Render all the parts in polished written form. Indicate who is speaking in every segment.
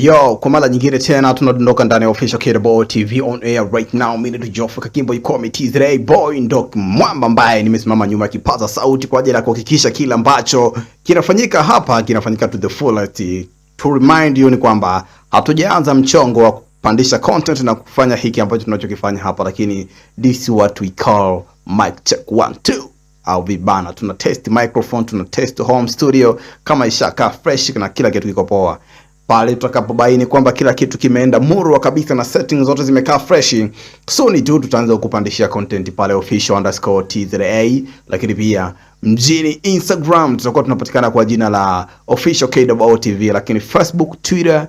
Speaker 1: Yo, kwa mara nyingine tena tunadondoka ndani ya Official KW TV on air right now. Mimi ni Geoffrey Kakimbo, you call me TZA boy, ndo mwamba ambaye nimesimama nyuma kipaza sauti kwa ajili ya kuhakikisha kila ambacho kinafanyika hapa kinafanyika to the fullest. To remind you ni kwamba hatujaanza mchongo wa kupandisha content na kufanya hiki ambacho tunachokifanya hapa, lakini this is what we call mic check 1 2 au vibana. Tuna test microphone, tuna test home studio kama ishaka fresh na kila kitu kiko poa. Pale tutakapobaini kwamba kila kitu kimeenda murwa kabisa na settings zote zimekaa fresh, soon tu tutaanza kupandishia content pale official_TZA. Lakini pia mjini Instagram tutakuwa tunapatikana kwa jina la Official KW TV, lakini Facebook, Twitter,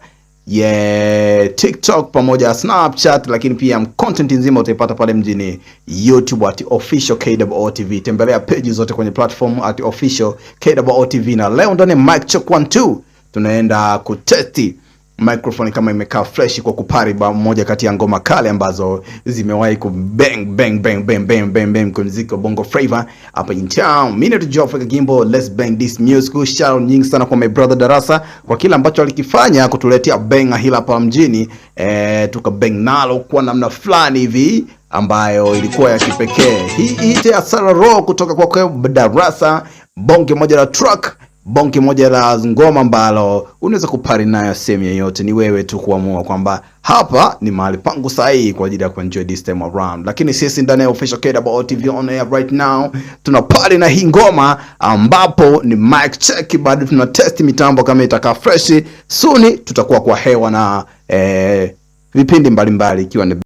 Speaker 1: TikTok pamoja na Snapchat, lakini pia content nzima utaipata pale mjini YouTube at Official KW TV. Tembelea page zote kwenye platform at Official KW TV. Na leo ndani mic check 1 2 tunaenda kutesti microphone kama imekaa fresh kwa kupari moja kati ya ngoma kale ambazo zimewahi ku bang bang bang bang bang bang bang kwa muziki bongo flavor hapa in town. Mimi ni Geoffrey Kakimbo, let's bang this music. Shout out nyingi sana kwa my brother Darasa kwa kila ambacho alikifanya kutuletea bang hila hapa mjini, tuka bang nalo kwa namna fulani hivi ambayo ilikuwa ya kipekee. Hii ya Sararo kutoka kwa Darasa, bonge moja la truck, bonge moja la ngoma ambalo unaweza kupari nayo sehemu yoyote. Ni wewe tu kuamua kwamba hapa ni mahali pangu sahihi kwa ajili ya kuenjoy this time around. Lakini sisi ndani ya Official KW TV on air right now tunapari na hii ngoma ambapo ni mic check, bado tuna test mitambo kama itakaa fresh. Soon tutakuwa kwa hewa na vipindi mbalimbali ikiwa ni